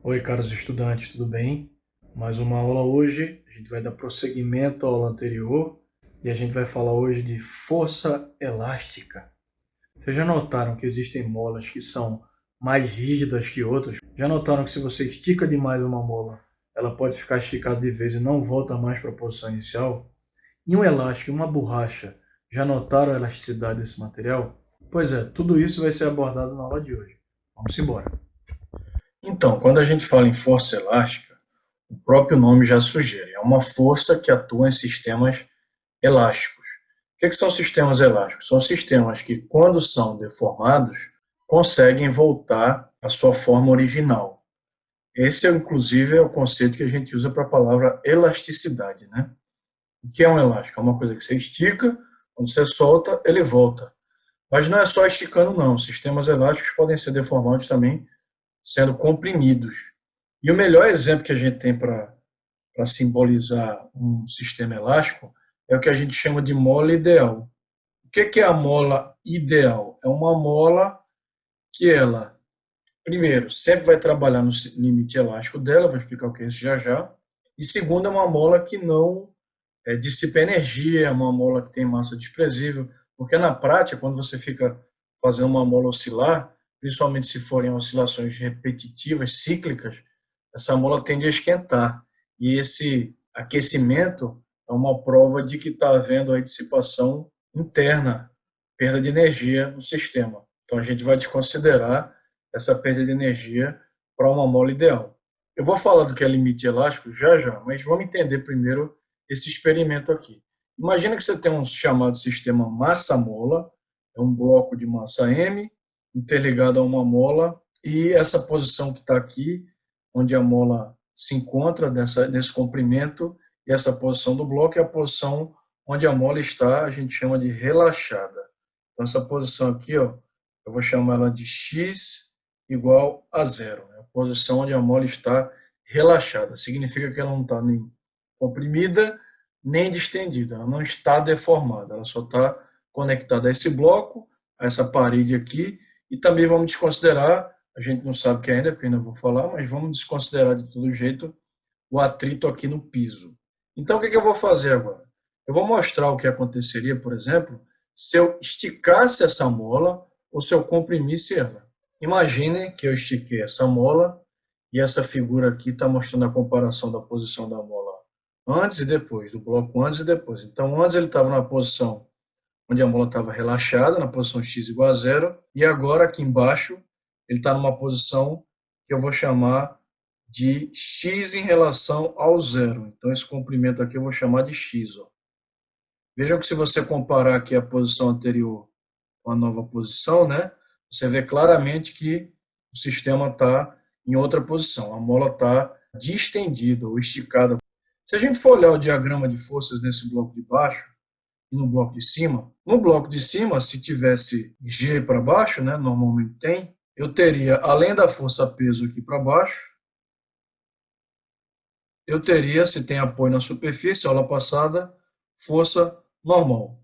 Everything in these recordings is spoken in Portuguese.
Oi, caros estudantes, tudo bem? Mais uma aula hoje. A gente vai dar prosseguimento à aula anterior e a gente vai falar hoje de força elástica. Vocês já notaram que existem molas que são mais rígidas que outras? Já notaram que se você estica demais uma mola, ela pode ficar esticada de vez e não volta mais para a posição inicial? E um elástico, uma borracha, já notaram a elasticidade desse material? Pois é, tudo isso vai ser abordado na aula de hoje. Vamos embora. Então, quando a gente fala em força elástica, o próprio nome já sugere, é uma força que atua em sistemas elásticos. O que são sistemas elásticos? São sistemas que, quando são deformados, conseguem voltar à sua forma original. Esse, inclusive, é o conceito que a gente usa para a palavra elasticidade, né? O que é um elástico? É uma coisa que você estica, quando você solta, ele volta. Mas não é só esticando, não. Sistemas elásticos podem ser deformados também sendo comprimidos. E o melhor exemplo que a gente tem para simbolizar um sistema elástico é o que a gente chama de mola ideal. O que é a mola ideal? É uma mola que ela, primeiro, sempre vai trabalhar no limite elástico dela, vou explicar o que é isso já já, e segundo, é uma mola que não dissipa energia, é uma mola que tem massa desprezível, porque na prática, quando você fica fazendo uma mola oscilar, principalmente se forem oscilações repetitivas, cíclicas, essa mola tende a esquentar. E esse aquecimento é uma prova de que está havendo a dissipação interna, perda de energia no sistema. Então a gente vai desconsiderar essa perda de energia para uma mola ideal. Eu vou falar do que é limite elástico já já, mas vamos entender primeiro esse experimento aqui. Imagina que você tem um chamado sistema massa-mola, é um bloco de massa M interligado a uma mola, e essa posição que está aqui, onde a mola se encontra nesse comprimento, e essa posição do bloco é a posição onde a mola está, a gente chama de relaxada. Então, essa posição aqui, ó, eu vou chamar ela de x igual a zero, né? A posição onde a mola está relaxada. Significa que ela não está nem comprimida, nem distendida. Ela não está deformada. Ela só está conectada a esse bloco, a essa parede aqui, e também vamos desconsiderar, a gente não sabe que ainda, porque ainda vou falar, mas vamos desconsiderar de todo jeito o atrito aqui no piso. Então, o que eu vou fazer agora? Eu vou mostrar o que aconteceria, por exemplo, se eu esticasse essa mola ou se eu comprimisse ela. Imagine que eu estiquei essa mola e essa figura aqui está mostrando a comparação da posição da mola antes e depois, do bloco antes e depois. Então, antes ele estava na posição onde a mola estava relaxada, na posição x igual a zero, e agora aqui embaixo ele está numa posição que eu vou chamar de x em relação ao zero. Então, esse comprimento aqui eu vou chamar de x. Ó. Vejam que se você comparar aqui a posição anterior com a nova posição, né, você vê claramente que o sistema está em outra posição. A mola está distendida ou esticada. Se a gente for olhar o diagrama de forças nesse bloco de baixo e no bloco de cima, no bloco de cima, se tivesse G para baixo, né, normalmente tem, eu teria, além da força-peso aqui para baixo, eu teria, se tem apoio na superfície, aula passada, força normal.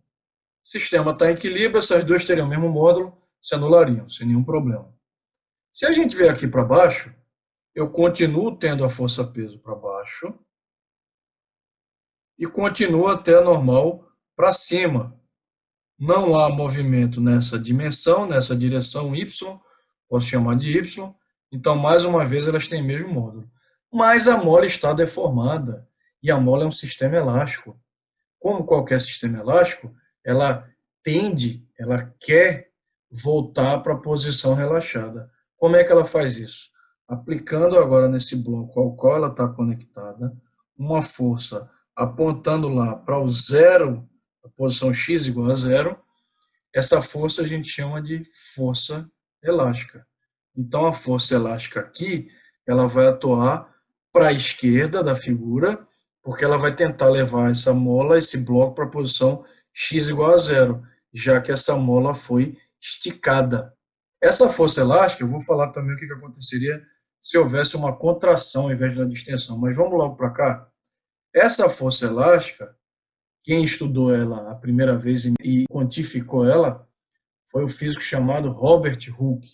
O sistema está em equilíbrio, essas duas teriam o mesmo módulo, se anulariam, sem nenhum problema. Se a gente vier aqui para baixo, eu continuo tendo a força-peso para baixo e continuo até a normal para cima. Não há movimento nessa dimensão, nessa direção y, posso chamar de y, então, mais uma vez, elas têm o mesmo módulo. Mas a mola está deformada, e a mola é um sistema elástico. Como qualquer sistema elástico, ela tende, ela quer voltar para a posição relaxada. Como é que ela faz isso? Aplicando agora nesse bloco ao qual ela está conectada, uma força apontando lá para o zero, a posição x igual a zero, essa força a gente chama de força elástica. Então, a força elástica aqui, ela vai atuar para a esquerda da figura, porque ela vai tentar levar essa mola, esse bloco, para a posição x igual a zero, já que essa mola foi esticada. Essa força elástica, eu vou falar também o que aconteceria se houvesse uma contração ao invés de uma distensão, mas vamos logo para cá. Essa força elástica, quem estudou ela a primeira vez e quantificou ela foi o físico chamado Robert Hooke,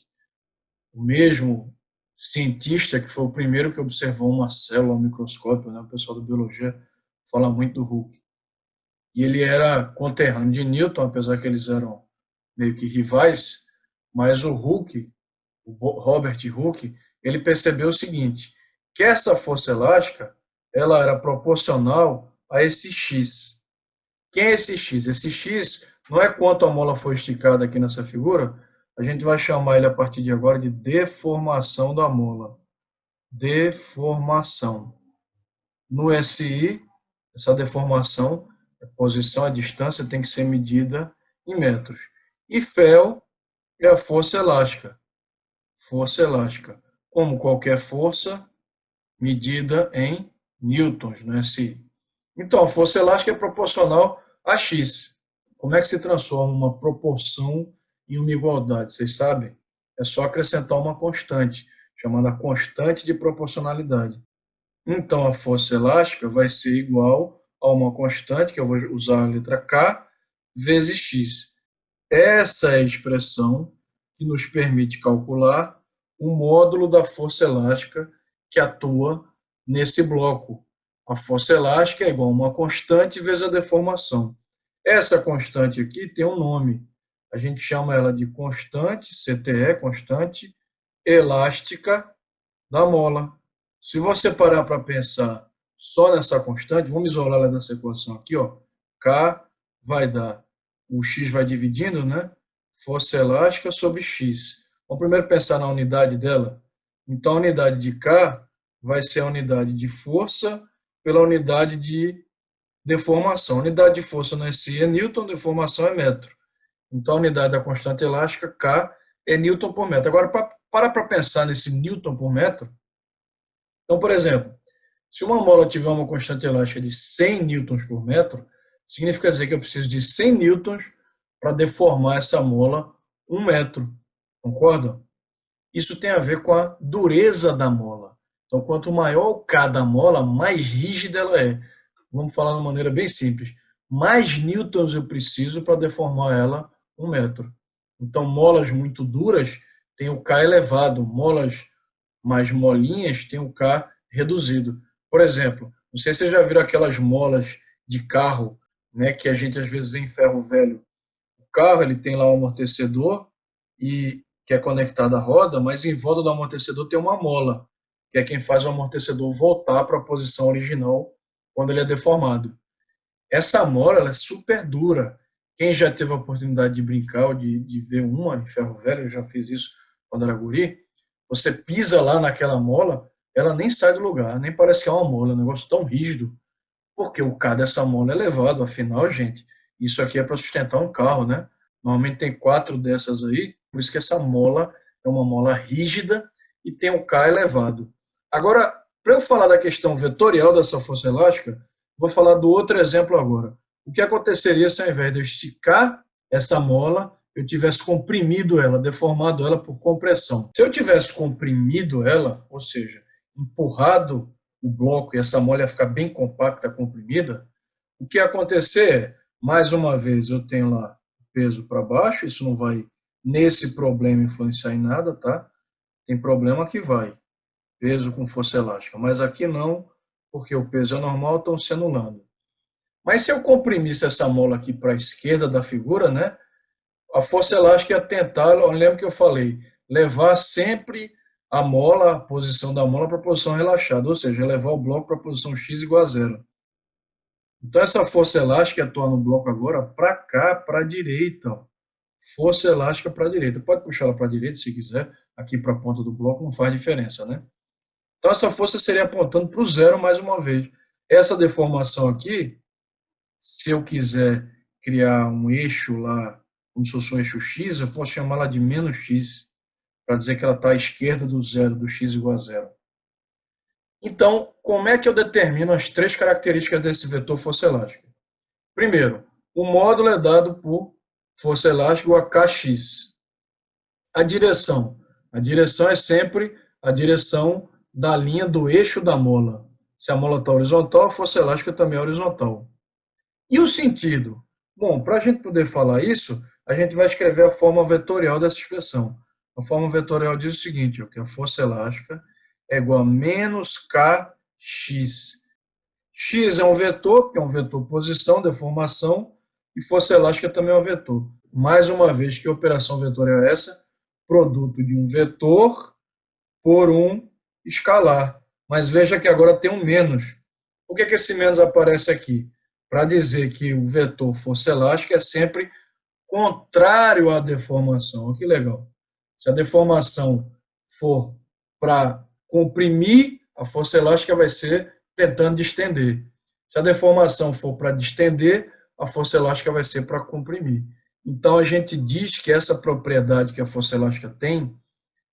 o mesmo cientista que foi o primeiro que observou uma célula ao microscópio, né? O pessoal da biologia fala muito do Hooke. E ele era conterrâneo de Newton, apesar que eles eram meio que rivais, mas o Hooke, o Robert Hooke, ele percebeu o seguinte, que essa força elástica, ela era proporcional a esse X. Quem é esse X? Esse X não é quanto a mola foi esticada aqui nessa figura, a gente vai chamar ele a partir de agora de deformação da mola. Deformação. No SI, essa deformação, a posição, a distância tem que ser medida em metros. E Fel é a força elástica. Força elástica. Como qualquer força, medida em newtons, no SI. Então, a força elástica é proporcional a X. Como é que se transforma uma proporção em uma igualdade? Vocês sabem? É só acrescentar uma constante, chamada constante de proporcionalidade. Então, a força elástica vai ser igual a uma constante, que eu vou usar a letra K, vezes X. Essa é a expressão que nos permite calcular o módulo da força elástica que atua nesse bloco. A força elástica é igual a uma constante vezes a deformação. Essa constante aqui tem um nome. A gente chama ela de constante, CTE, constante elástica da mola. Se você parar para pensar só nessa constante, vamos isolar ela dessa equação aqui, ó. K vai dar, o X vai dividindo, né? Força elástica sobre X. Vamos primeiro pensar na unidade dela. Então, a unidade de K vai ser a unidade de força pela unidade de deformação. A unidade de força no SI é Newton, deformação é metro. Então, a unidade da constante elástica, K, é Newton por metro. Agora, para pensar nesse Newton por metro. Então, por exemplo, se uma mola tiver uma constante elástica de 100 newtons por metro, significa dizer que eu preciso de 100 newtons para deformar essa mola 1 metro. Concordam? Isso tem a ver com a dureza da mola. Então, quanto maior o K da mola, mais rígida ela é. Vamos falar de uma maneira bem simples. Mais newtons eu preciso para deformar ela 1 metro. Então, molas muito duras têm o K elevado. Molas mais molinhas têm o K reduzido. Por exemplo, não sei se vocês já viram aquelas molas de carro, né, que a gente às vezes vê em ferro velho. O carro ele tem lá o amortecedor e que é conectado à roda, mas em volta do amortecedor tem uma mola, que é quem faz o amortecedor voltar para a posição original quando ele é deformado. Essa mola ela é super dura. Quem já teve a oportunidade de brincar ou de ver uma em ferro velho, eu já fiz isso quando era guri, você pisa lá naquela mola, ela nem sai do lugar, nem parece que é uma mola, é um negócio tão rígido, porque o K dessa mola é elevado, afinal, gente, isso aqui é para sustentar um carro, né? Normalmente tem 4 dessas aí, por isso que essa mola é uma mola rígida e tem um K elevado. Agora, para eu falar da questão vetorial dessa força elástica, vou falar do outro exemplo agora. O que aconteceria se ao invés de eu esticar essa mola, eu tivesse comprimido ela, deformado ela por compressão? Se eu tivesse comprimido ela, ou seja, empurrado o bloco e essa mola ia ficar bem compacta, comprimida, o que ia acontecer é, mais uma vez, eu tenho lá peso para baixo, isso não vai, nesse problema, influenciar em nada, tá? Tem problema que vai, peso com força elástica, mas aqui não, porque o peso é normal, estão se anulando. Mas se eu comprimisse essa mola aqui para a esquerda da figura, né, a força elástica ia tentar, lembra que eu falei, levar sempre a mola, a posição da mola para a posição relaxada, ou seja, levar o bloco para a posição x igual a zero. Então, essa força elástica atua no bloco agora para cá, para a direita. Ó. Força elástica para a direita. Pode puxar ela para a direita se quiser, aqui para a ponta do bloco não faz diferença, né? Então, essa força seria apontando para o zero mais uma vez. Essa deformação aqui, se eu quiser criar um eixo lá, como se fosse um eixo x, eu posso chamá-la de menos x, para dizer que ela está à esquerda do zero, do x igual a zero. Então, como é que eu determino as 3 características desse vetor força elástica? Primeiro, o módulo é dado por força elástica igual a kx. A direção é sempre a direção da linha do eixo da mola. Se a mola está horizontal, a força elástica também é horizontal. E o sentido? Bom, para a gente poder falar isso, a gente vai escrever a forma vetorial dessa expressão. A forma vetorial diz o seguinte, ó, que a força elástica é igual a menos Kx. X é um vetor, que é um vetor posição, deformação, e força elástica também é um vetor. Mais uma vez, que operação vetorial é essa? Produto de um vetor por um escalar. Mas veja que agora tem um menos. Por que esse menos aparece aqui? Para dizer que o vetor força elástica é sempre contrário à deformação. Olha que legal. Se a deformação for para comprimir, a força elástica vai ser tentando distender. Se a deformação for para distender, a força elástica vai ser para comprimir. Então, a gente diz que essa propriedade que a força elástica tem,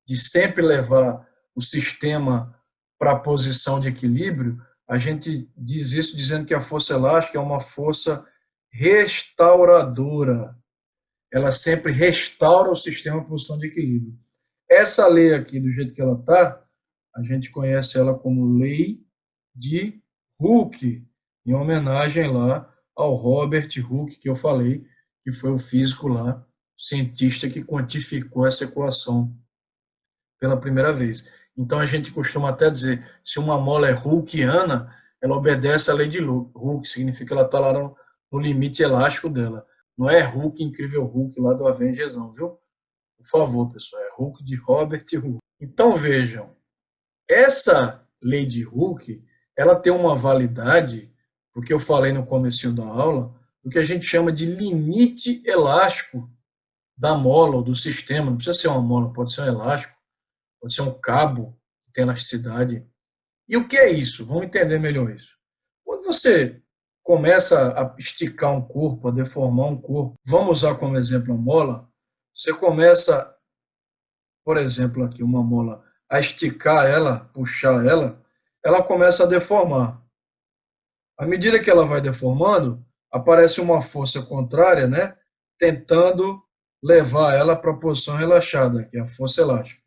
de sempre levar o sistema para a posição de equilíbrio, a gente diz isso dizendo que a força elástica é uma força restauradora. Ela sempre restaura o sistema para a posição de equilíbrio. Essa lei aqui, do jeito que ela está, a gente conhece ela como lei de Hooke, em homenagem lá ao Robert Hooke, que eu falei, que foi o físico lá, o cientista que quantificou essa equação pela primeira vez. Então a gente costuma até dizer, se uma mola é Hookeana, ela obedece à lei de Hooke, significa que ela está lá no limite elástico dela. Não é Hulk, incrível Hulk lá do Avengers, não, viu? Por favor, pessoal, é Hulk de Robert Hooke. Então vejam, essa lei de Hooke, ela tem uma validade, porque eu falei no comecinho da aula, o que a gente chama de limite elástico da mola ou do sistema. Não precisa ser uma mola, pode ser um elástico, pode ser um cabo que tem elasticidade. E o que é isso? Vamos entender melhor isso. Quando você começa a esticar um corpo, a deformar um corpo, vamos usar como exemplo a mola, você começa, por exemplo, aqui uma mola, a esticar ela, puxar ela, ela começa a deformar. À medida que ela vai deformando, aparece uma força contrária, né, tentando levar ela para a posição relaxada, que é a força elástica.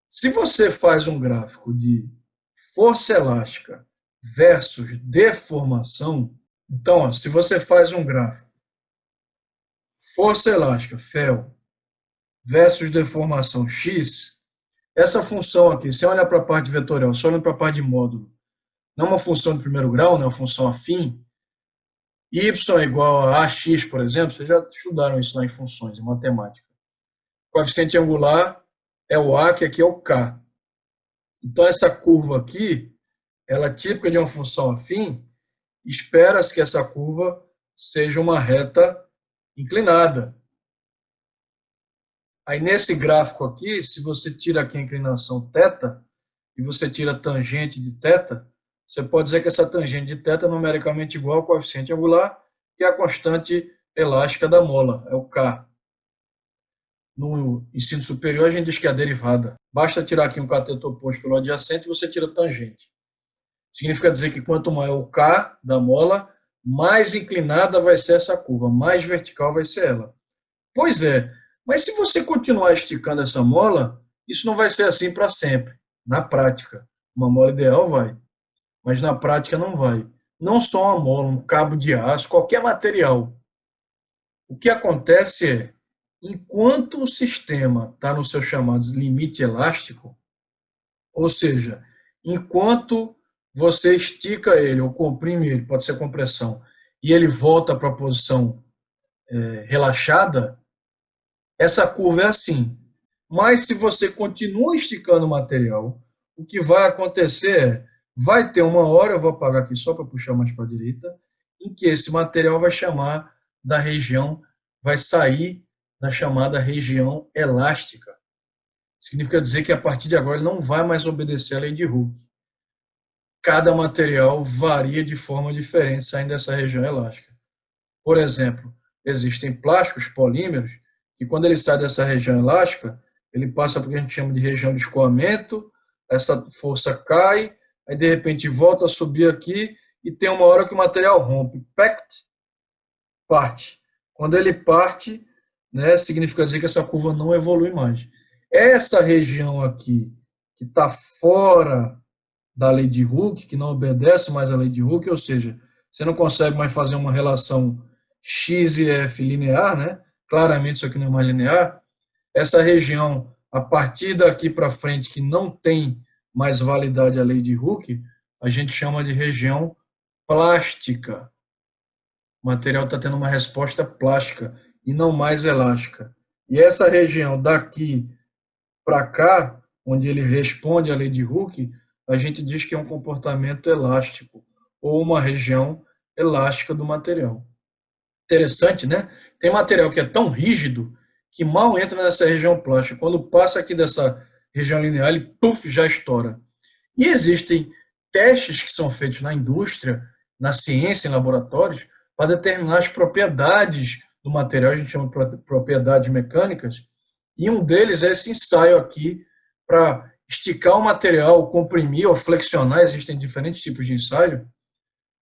Se você faz um gráfico de força elástica versus deformação, então, ó, se você faz um gráfico força elástica, FEL, versus deformação X, essa função aqui, se olha para a parte vetorial, só olha para a parte de módulo, não é uma função de primeiro grau, não é uma função afim, y é igual a ax, por exemplo, vocês já estudaram isso lá em funções, em matemática. O coeficiente angular é o a, que aqui é o k. Então, essa curva aqui, ela é típica de uma função afim, espera-se que essa curva seja uma reta inclinada. Aí, nesse gráfico aqui, se você tira aqui a inclinação θ, e você tira a tangente de θ, você pode dizer que essa tangente de θ é numericamente igual ao coeficiente angular, que é a constante elástica da mola, é o K. No ensino superior, a gente diz que é a derivada. Basta tirar aqui um cateto oposto pelo adjacente e você tira a tangente. Significa dizer que quanto maior o K da mola, mais inclinada vai ser essa curva, mais vertical vai ser ela. Pois é, mas se você continuar esticando essa mola, isso não vai ser assim para sempre, na prática. Uma mola ideal vai, mas na prática não vai. Não só uma mola, um cabo de aço, qualquer material. O que acontece é, enquanto o sistema está no seu chamado limite elástico, ou seja, enquanto você estica ele ou comprime ele, pode ser compressão, e ele volta para a posição relaxada, essa curva é assim. Mas se você continua esticando o material, o que vai acontecer é, vai ter uma hora, eu vou apagar aqui só para puxar mais para a direita, em que esse material vai chamar da região, vai sair da chamada região elástica. Significa dizer que a partir de agora ele não vai mais obedecer à lei de Hooke. Cada material varia de forma diferente saindo dessa região elástica. Por exemplo, existem plásticos, polímeros, que quando ele sai dessa região elástica, ele passa por o que a gente chama de região de escoamento, essa força cai, aí de repente volta a subir aqui e tem uma hora que o material rompe, parte. Quando ele parte, né, significa dizer que essa curva não evolui mais. Essa região aqui, que está fora da lei de Hooke, que não obedece mais à lei de Hooke, ou seja, você não consegue mais fazer uma relação x e f linear, né? Claramente isso aqui não é mais linear. Essa região, a partir daqui para frente, que não tem mais validade a lei de Hooke, a gente chama de região plástica. O material está tendo uma resposta plástica e não mais elástica. E essa região daqui para cá, onde ele responde à lei de Hooke, a gente diz que é um comportamento elástico ou uma região elástica do material. Interessante, né? Tem material que é tão rígido que mal entra nessa região plástica. Quando passa aqui dessa região linear, ele puff, já estoura. E existem testes que são feitos na indústria, na ciência, em laboratórios, para determinar as propriedades do material, a gente chama de propriedades mecânicas, e um deles é esse ensaio aqui para esticar o material, comprimir ou flexionar, existem diferentes tipos de ensaio,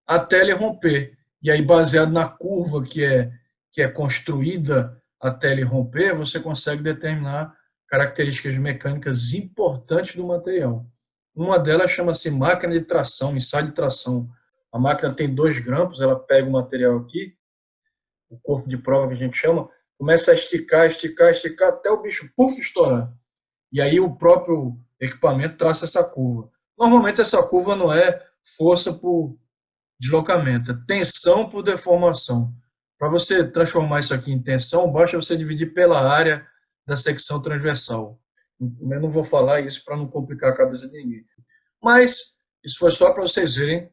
até ele romper. E aí, baseado na curva que é construída até ele romper, você consegue determinar características mecânicas importantes do material. Uma delas chama-se máquina de tração, ensaio de tração. A máquina tem 2 grampos, ela pega o material aqui, o corpo de prova que a gente chama, começa a esticar, esticar, esticar, até o bicho, puf, estourar. E aí o próprio equipamento traça essa curva. Normalmente essa curva não é força por deslocamento, é tensão por deformação. Para você transformar isso aqui em tensão, basta você dividir pela área da secção transversal. Eu não vou falar isso para não complicar a cabeça de ninguém. Mas isso foi só para vocês verem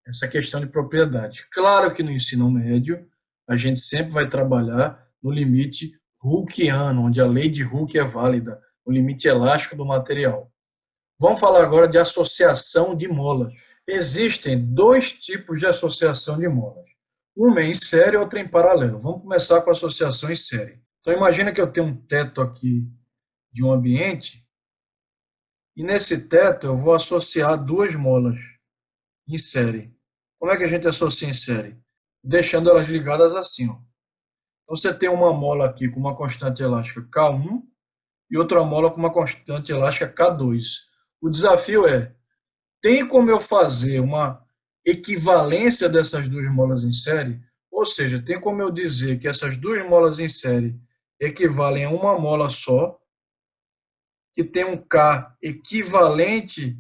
essa questão de propriedade. Claro que no ensino médio a gente sempre vai trabalhar no limite Hookeano, onde a lei de Hooke é válida, o limite elástico do material. Vamos falar agora de associação de molas. Existem 2 tipos de associação de molas. Uma é em série e outra em paralelo. Vamos começar com a associação em série. Então imagina que eu tenho um teto aqui de um ambiente e nesse teto eu vou associar 2 molas em série. Como é que a gente associa em série? Deixando elas ligadas assim. Ó. Então você tem uma mola aqui com uma constante elástica K1 e outra mola com uma constante elástica K2. O desafio é, tem como eu fazer uma equivalência dessas 2 molas em série? Ou seja, tem como eu dizer que essas 2 molas em série equivalem a uma mola só, que tem um K equivalente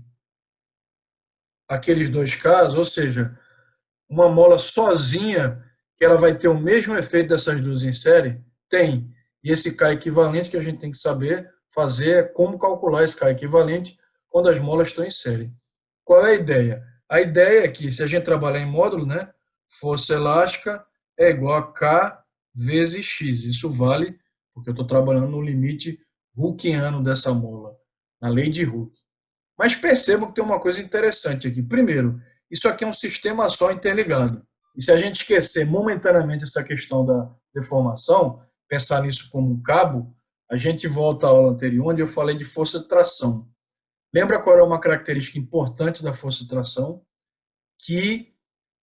àqueles 2 Ks, ou seja, uma mola sozinha, que ela vai ter o mesmo efeito dessas 2 em série? Tem. E esse K equivalente que a gente tem que saber fazer é como calcular esse K equivalente quando as molas estão em série. Qual é a ideia? A ideia é que, se a gente trabalhar em módulo, né, força elástica é igual a K vezes X. Isso vale porque eu estou trabalhando no limite Hookeano dessa mola, na lei de Hooke. Mas percebam que tem uma coisa interessante aqui. Primeiro, isso aqui é um sistema só interligado. E se a gente esquecer momentaneamente essa questão da deformação, pensar nisso como um cabo, a gente volta à aula anterior, onde eu falei de força de tração. Lembra qual é uma característica importante da força de tração? Que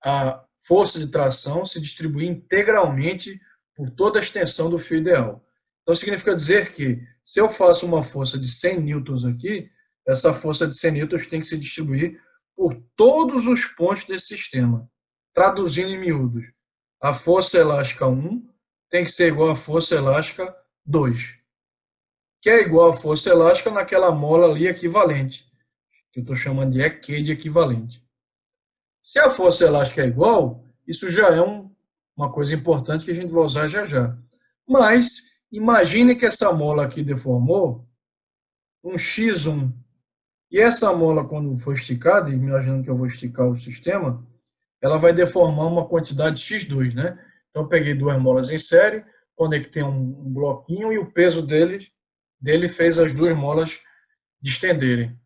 a força de tração se distribui integralmente por toda a extensão do fio ideal. Então, significa dizer que, se eu faço uma força de 100 newtons aqui, essa força de 100 newtons tem que se distribuir por todos os pontos desse sistema. Traduzindo em miúdos, a força elástica 1 tem que ser igual à força elástica 2, que é igual à força elástica naquela mola ali equivalente, que eu estou chamando de EQ de equivalente. Se a força elástica é igual, isso já é uma coisa importante que a gente vai usar já já. Mas, imagine que essa mola aqui deformou um X1. E essa mola, quando for esticada, imaginando que eu vou esticar o sistema, ela vai deformar uma quantidade X2, né? Então, eu peguei 2 molas em série, conectei um bloquinho e o peso dele fez as 2 molas distenderem.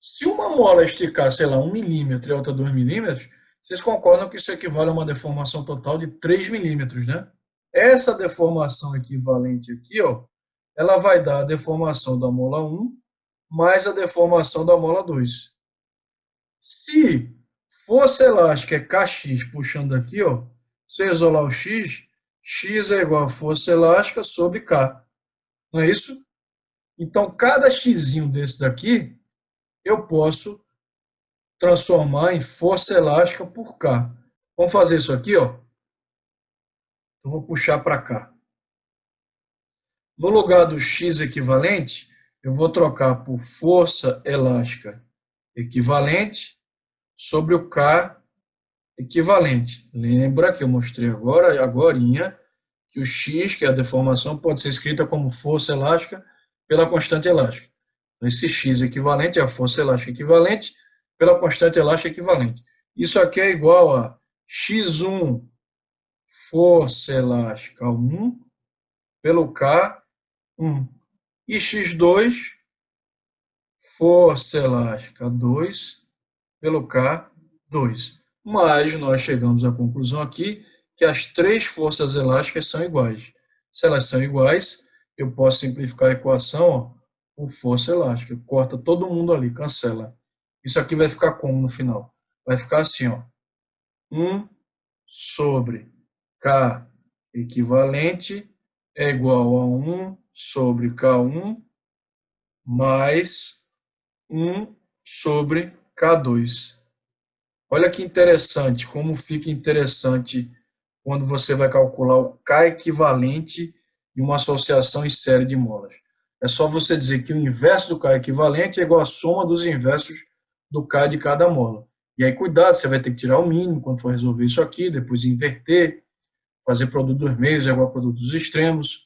Se uma mola esticar, sei lá, 1 milímetro e a outra 2 milímetros, vocês concordam que isso equivale a uma deformação total de 3 milímetros, né? Essa deformação equivalente aqui, ó, ela vai dar a deformação da mola 1 mais a deformação da mola 2. Se força elástica é Kx puxando aqui, ó, se eu isolar o X, X é igual a força elástica sobre K. Não é isso? Então, cada Xzinho desse daqui, eu posso transformar em força elástica por K. Vamos fazer isso aqui, ó. Eu vou puxar para cá. No lugar do X equivalente, eu vou trocar por força elástica equivalente sobre o K equivalente. Lembra que eu mostrei agorinha, que o X, que é a deformação, pode ser escrita como força elástica pela constante elástica. Esse X equivalente é a força elástica equivalente pela constante elástica equivalente. Isso aqui é igual a X1 força elástica 1 pelo K1 e X2 força elástica 2 pelo K2. Mas nós chegamos à conclusão aqui que as três forças elásticas são iguais. Se elas são iguais, eu posso simplificar a equação por força elástica. Corta todo mundo ali, cancela. Isso aqui vai ficar como no final? Vai ficar assim, ó. 1 sobre K equivalente é igual a 1 sobre K1 mais 1 sobre K2. Olha que interessante, como fica interessante quando você vai calcular o K equivalente de uma associação em série de molas. É só você dizer que o inverso do K equivalente é igual à soma dos inversos do K de cada mola. E aí, cuidado, você vai ter que tirar o mínimo quando for resolver isso aqui, depois inverter, fazer produto dos meios é igual ao produto dos extremos.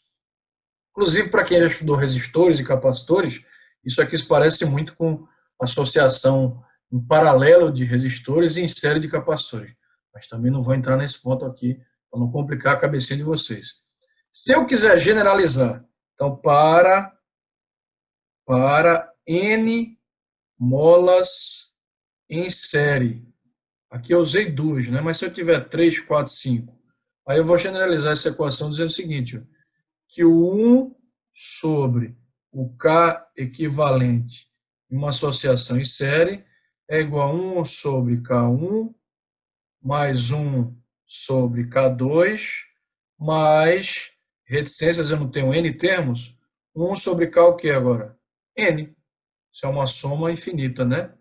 Inclusive, para quem já estudou resistores e capacitores, isso aqui se parece muito com associação em paralelo de resistores e em série de capacitores. Mas também não vou entrar nesse ponto aqui, para não complicar a cabecinha de vocês. Se eu quiser generalizar, então, para N molas em série, aqui eu usei duas, né? Mas se eu tiver 3, 4, 5, aí eu vou generalizar essa equação dizendo o seguinte, que o 1 sobre o K equivalente em uma associação em série é igual a 1 sobre K1 mais 1 sobre K2 mais, reticências eu não tenho N termos, 1 sobre K o que agora? N. Isso é uma soma infinita, né?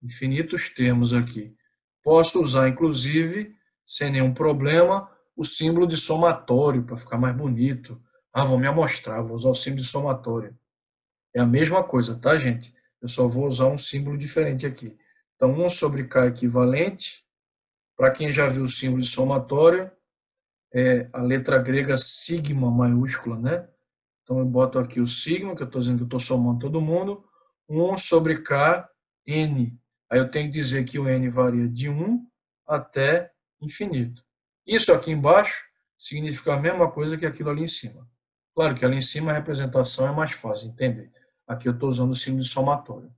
Infinitos termos aqui. Posso usar, inclusive, sem nenhum problema, o símbolo de somatório para ficar mais bonito. Ah, vou me amostrar, vou usar o símbolo de somatório. É a mesma coisa, tá, gente? Eu só vou usar um símbolo diferente aqui. Então, 1 sobre K equivalente, para quem já viu o símbolo de somatório, é a letra grega sigma maiúscula, né? Então, eu boto aqui o sigma, que eu estou dizendo que eu estou somando todo mundo, 1 sobre K, N. Aí eu tenho que dizer que o N varia de 1 até infinito. Isso aqui embaixo significa a mesma coisa que aquilo ali em cima. Claro que ali em cima a representação é mais fácil de entender. Aqui eu estou usando o símbolo de somatório.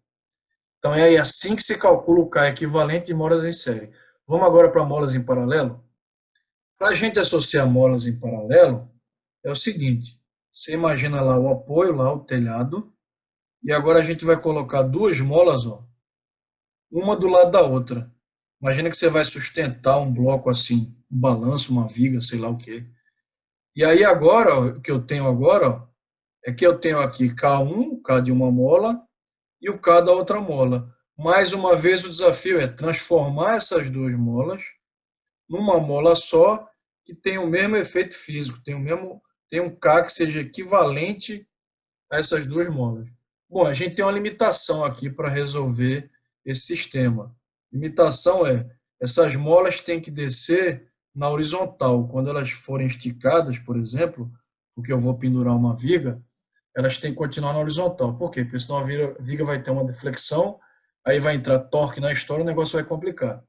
Então é assim que se calcula o K equivalente de molas em série. Vamos agora para molas em paralelo? Para a gente associar molas em paralelo, é o seguinte, você imagina lá o apoio, lá o telhado, e agora a gente vai colocar duas molas, ó, uma do lado da outra. Imagina que você vai sustentar um bloco assim, um balanço, uma viga, sei lá o quê. E aí agora, ó, o que eu tenho agora, ó, é que eu tenho aqui K1, K de uma mola, e o K da outra mola. Mais uma vez o desafio é transformar essas duas molas numa mola só que tem o mesmo efeito físico, tem um K que seja equivalente a essas duas molas. Bom, a gente tem uma limitação aqui para resolver esse sistema. Limitação é, essas molas têm que descer na horizontal. Quando elas forem esticadas, por exemplo, porque eu vou pendurar uma viga, elas têm que continuar na horizontal. Por quê? Porque senão a viga vai ter uma deflexão, aí vai entrar torque na história, o negócio vai complicar.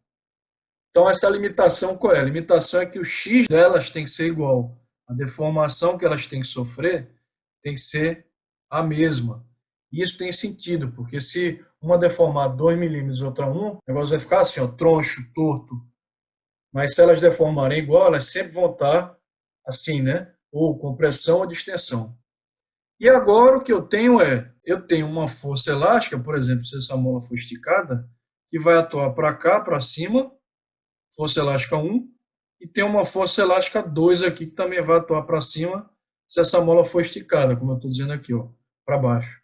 Então, essa limitação qual é? A limitação é que o X delas tem que ser igual. A deformação que elas têm que sofrer tem que ser a mesma. E isso tem sentido, porque se uma deformar 2 milímetros e outra 1, o negócio vai ficar assim, ó, troncho, torto. Mas se elas deformarem igual, elas sempre vão estar assim, né? Ou com pressão ou distensão. E agora o que eu tenho uma força elástica, por exemplo, se essa mola for esticada, que vai atuar para cá, para cima, força elástica 1, e tem uma força elástica 2 aqui, que também vai atuar para cima, se essa mola for esticada, como eu estou dizendo aqui, ó, para baixo.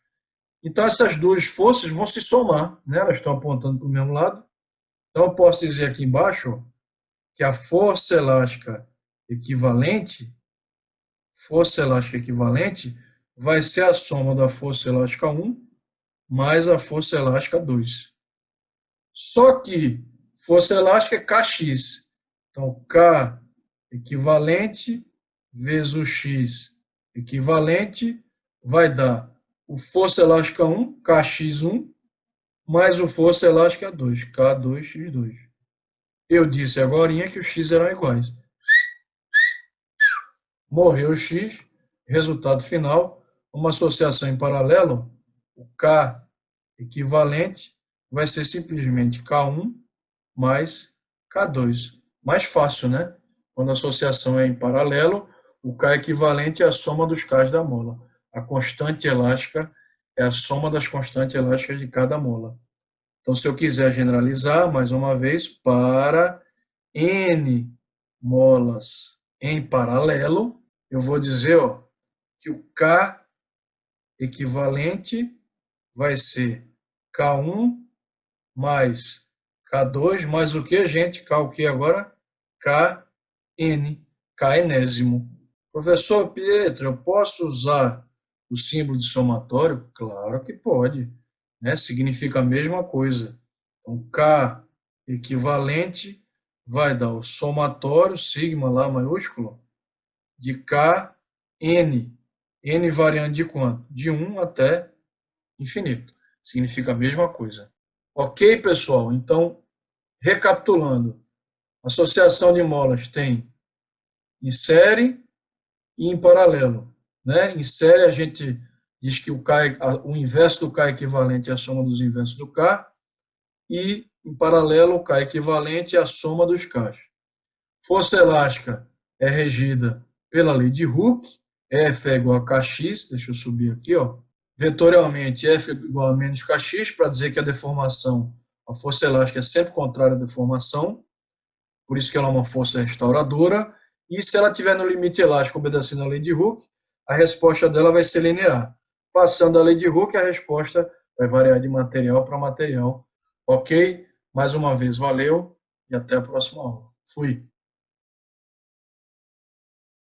Então, essas duas forças vão se somar, né? Elas estão apontando para o mesmo lado. Então, eu posso dizer aqui embaixo ó, que a força elástica equivalente, força elástica equivalente vai ser a soma da força elástica 1 mais a força elástica 2. Só que força elástica é Kx. Então, K equivalente vezes o X equivalente vai dar o força elástica 1, Kx1, mais o força elástica 2, K2x2. Eu disse agora que os X eram iguais. Morreu o X, resultado final, uma associação em paralelo, o K equivalente vai ser simplesmente K1 mais K2. Mais fácil, né? Quando a associação é em paralelo, o K equivalente é a soma dos Ks da mola. A constante elástica é a soma das constantes elásticas de cada mola. Então, se eu quiser generalizar, mais uma vez, para N molas em paralelo, eu vou dizer que o K equivalente vai ser K1 mais K2, mais o que, gente? K o que agora? KN, K enésimo. Professor Pietro, eu posso usar o símbolo de somatório? Claro que pode, né? Significa a mesma coisa. Então, K equivalente vai dar o somatório, sigma lá maiúsculo, de KN. N variando de quanto? De 1 até infinito. Significa a mesma coisa. Ok, pessoal? Então, recapitulando, associação de molas tem em série e em paralelo, né? Em série a gente diz que o inverso do K equivalente é a soma dos inversos do K, e em paralelo o K equivalente é a soma dos Ks. Força elástica é regida pela lei de Hooke, F é igual a Kx, deixa eu subir aqui, vetorialmente F é igual a menos Kx, para dizer que a deformação, a força elástica é sempre contrária à deformação, por isso que ela é uma força restauradora, e se ela estiver no limite elástico obedecendo a lei de Hooke, a resposta dela vai ser linear. Passando a lei de Hooke, a resposta vai variar de material para material. Ok? Mais uma vez, valeu e até a próxima aula. Fui!